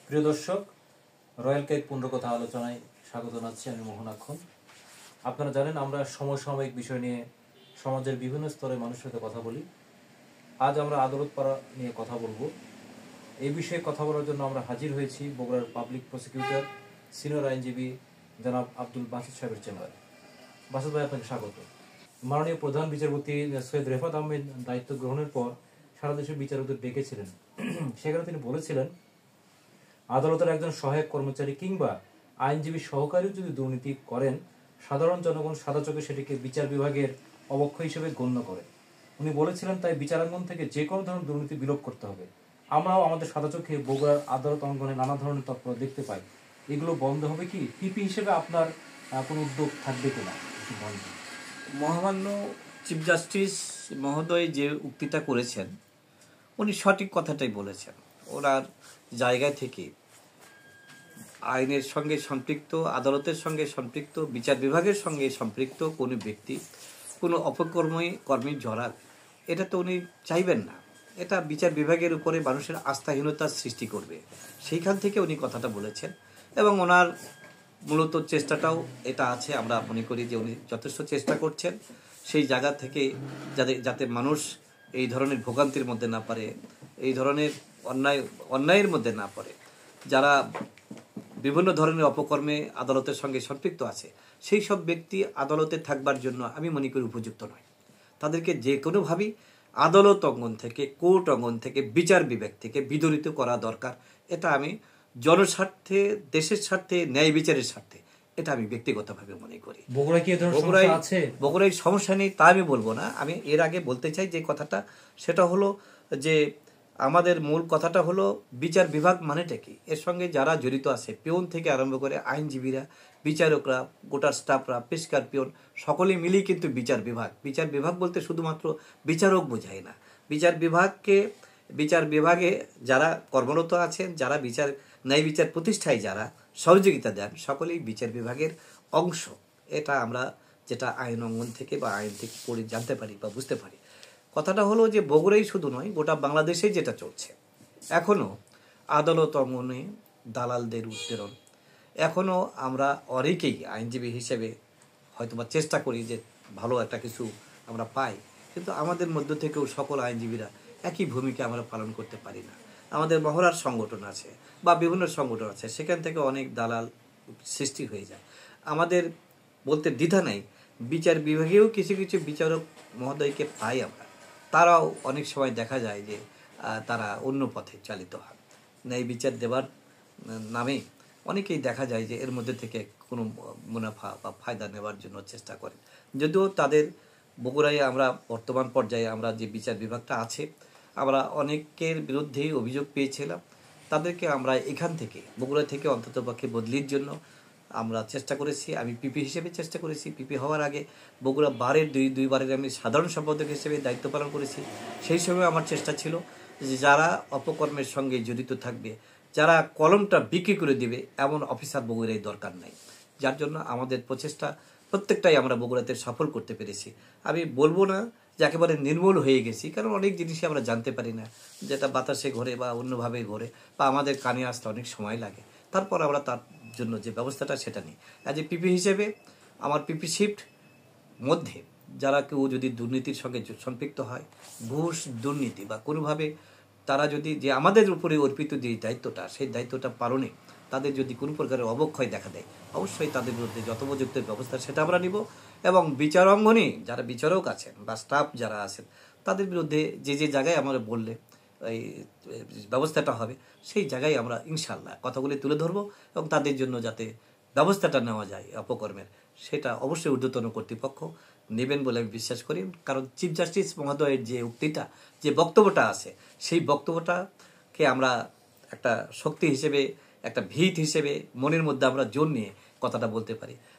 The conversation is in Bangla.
প্রিয় দর্শক, রয়্যাল কেক পুনর্কথা আলোচনায় স্বাগত জানাচ্ছি। আমি মোহনাক্ষণ। আপনারা জানেন আমরা সমসাময়িক বিষয় নিয়ে সমাজের বিভিন্ন স্তরের মানুষের সাথে কথা বলি। আজ আমরা আদালত পাড়া নিয়ে কথা বলবো। এই বিষয়ে কথা বলার জন্য আমরা হাজির হয়েছি বগুড়ার পাবলিক প্রসিকিউটর সিনিয়র আইনজীবী জনাব আব্দুল বাসিত সাহেবের চেম্বারে। বাসিত ভাই, আপনাকে স্বাগত। মাননীয় প্রধান বিচারপতি সৈয়দ রেফাত আহমেদ দায়িত্ব গ্রহণের পর সারা দেশের বিচারকদের ডেকেছিলেন। সেখানে তিনি বলেছিলেন, আদালতের একজন সহায়ক কর্মচারী কিংবা আইনজীবী সহকারীও যদি দুর্নীতি করেন, সাধারণ জনগণ সাদা চোখে সেটিকে বিচার বিভাগের অবক্ষয় হিসেবে গণ্য করে। উনি বলেছিলেন, তাই বিচারাঙ্গন থেকে যে কোনো ধরনের দুর্নীতি বিলোপ করতে হবে। আমরাও আমাদের সাদা চোখে বগুড়ার আদালত অঙ্গনে নানা ধরনের তৎপরতা দেখতে পাই। এগুলো বন্ধ হবে কি? পিপি হিসেবে আপনার কোনো উদ্যোগ থাকবে কিনা? মহামান্য চিফ জাস্টিস মহোদয় যে উক্তিটা করেছেন, উনি সঠিক কথাটাই বলেছেন। ওনার জায়গা থেকে আইনের সঙ্গে সম্পৃক্ত, আদালতের সঙ্গে সম্পৃক্ত, বিচার বিভাগের সঙ্গে সম্পৃক্ত কোনো ব্যক্তি কোনো কর্মী জড়াক, এটা তো উনি চাইবেন না। এটা বিচার বিভাগের উপরে মানুষের আস্থাহীনতার সৃষ্টি করবে। সেইখান থেকে উনি কথাটা বলেছেন এবং ওনার মূলত চেষ্টাটাও এটা আছে। আমরা মনে করি যে উনি যথেষ্ট চেষ্টা করছেন সেই জায়গা থেকে যাতে মানুষ এই ধরনের ভোগান্তির মধ্যে না পড়ে, এই ধরনের অন্যায়ের মধ্যে না পড়ে। যারা বিভিন্ন ধরনের অপকর্মে আদালতের সঙ্গে সম্পৃক্ত আছে, সেই সব ব্যক্তি আদালতে থাকবার জন্য আমি মনে করি উপযুক্ত নয়। তাদেরকে যে কোনোভাবেই আদালত অঙ্গন থেকে, কোর্ট অঙ্গন থেকে, বিচার বিভাগ থেকে বিতাড়িত করা দরকার। এটা আমি জনস্বার্থে, দেশের স্বার্থে, ন্যায় বিচারের স্বার্থে এটা আমি ব্যক্তিগতভাবে মনে করি। বগুড়ায় সমস্যা নেই তা আমি বলবো না। আমি এর আগে বলতে চাই যে কথাটা, সেটা হলো যে আমাদের মূল কথাটা হলো বিচার বিভাগ মানেটা কি। এর সঙ্গে যারা জড়িত আছে, পিয়ন থেকে আরম্ভ করে আইনজীবীরা, বিচারকরা, গোটার স্টাফরা, পেশকার, পিয়ন সকলে মিলেই কিন্তু বিচার বিভাগ। বিচার বিভাগ বলতে শুধুমাত্র বিচারক বোঝায় না। বিচার বিভাগে যারা কর্মরত আছেন, যারা ন্যায় বিচার প্রতিষ্ঠায় যারা সহযোগিতা দেন, সকলেই বিচার বিভাগের অংশ। এটা আমরা যেটা আইন অঙ্গন থেকে বা আইন থেকে পড়ে জানতে পারি বা বুঝতে পারি। কথাটা হলো যে বগুড়াই শুধু নয়, গোটা বাংলাদেশেই যেটা চলছে, এখনও আদালত অঙ্গনে দালালদের উৎপীড়ন। এখনও আমরা অনেকেই আইনজীবী হিসেবে হয়তোবা চেষ্টা করি যে ভালো একটা কিছু আমরা পাই, কিন্তু আমাদের মধ্য থেকেও সকল আইনজীবীরা একই ভূমিকা আমরা পালন করতে পারি না। আমাদের মহড়ার সংগঠন আছে বা বিভিন্ন সংগঠন আছে, সেখান থেকে অনেক দালাল সৃষ্টি হয়ে যায়। আমাদের বলতে দ্বিধা নেই, বিচার বিভাগেও কিছু কিছু বিচারক মহোদয়কে পাই আমরা। তারাও অনেক সময় দেখা যায় যে তারা অন্য পথে চালিত হয়। ন্যায় বিচার দেওয়ার নামে অনেকেই দেখা যায় যে এর মধ্যে থেকে কোনো মুনাফা বা ফায়দা নেওয়ার জন্য চেষ্টা করে। যদিও তাদের বগুড়ায় আমরা বর্তমান পর্যায়ে আমরা যে বিচার বিভাগটা আছে, আমরা অনেকের বিরুদ্ধেই অভিযোগ পেয়েছিলাম। তাদেরকে আমরা এখান থেকে, বগুড়া থেকে অন্ততপক্ষে বদলির জন্য আমরা চেষ্টা করেছি। আমি পিপি হিসেবে চেষ্টা করেছি। পিপি হওয়ার আগে বগুড়া বারের দুইবারের আমি সাধারণ সম্পাদক হিসেবে দায়িত্ব পালন করেছি। সেই সময় আমার চেষ্টা ছিল যে যারা অপকর্মের সঙ্গে জড়িত থাকবে, যারা কলমটা বিক্রি করে দিবে, এমন অফিসার বগুড়ায় দরকার নাই। যার জন্য আমাদের প্রচেষ্টা প্রত্যেকটাই আমরা বগুড়াতে সফল করতে পেরেছি। আমি বলবো না যে একেবারে নির্মূল হয়ে গেছি, কারণ অনেক জিনিসই আমরা জানতে পারি না, যেটা বাতাসে ঘোরে বা অন্যভাবে ঘোরে বা আমাদের কানে আসতে অনেক সময় লাগে। তারপর আমরা তার জন্য যে ব্যবস্থাটা সেটা নিই। অ্যাজ এ পিপি হিসেবে আমার পিপি শিফট মধ্যে যারা কেউ যদি দুর্নীতির সঙ্গে সম্পৃক্ত হয়, ঘুষ দুর্নীতি বা কোনোভাবে তারা যদি যে আমাদের উপরে অর্পিত যে দায়িত্বটা, সেই দায়িত্বটা পালনে তাদের যদি কোনো প্রকারের অবক্ষয় দেখা দেয়, অবশ্যই তাদের বিরুদ্ধে যথোপযুক্ত ব্যবস্থা সেটা আমরা নিব। এবং বিচারাঙ্গনে যারা বিচারক আছেন বা স্টাফ যারা আছেন, তাদের বিরুদ্ধে যে যে জায়গায় আমরা বললে এই ব্যবস্থাটা হবে, সেই জায়গায় আমরা ইনশাল্লাহ কথাগুলি তুলে ধরবো এবং তাদের জন্য যাতে ব্যবস্থাটা নেওয়া যায় অপকর্মের, সেটা অবশ্যই ঊর্ধ্বতন কর্তৃপক্ষ নেবেন বলে আমি বিশ্বাস করি। কারণ চিফ জাস্টিস মহোদয়ের যে উক্তিটা, যে বক্তব্যটা আছে, সেই বক্তব্যটাকে আমরা একটা শক্তি হিসেবে, একটা ভিত হিসেবে মনের মধ্যে আমরা জোর নিয়ে কথাটা বলতে পারি।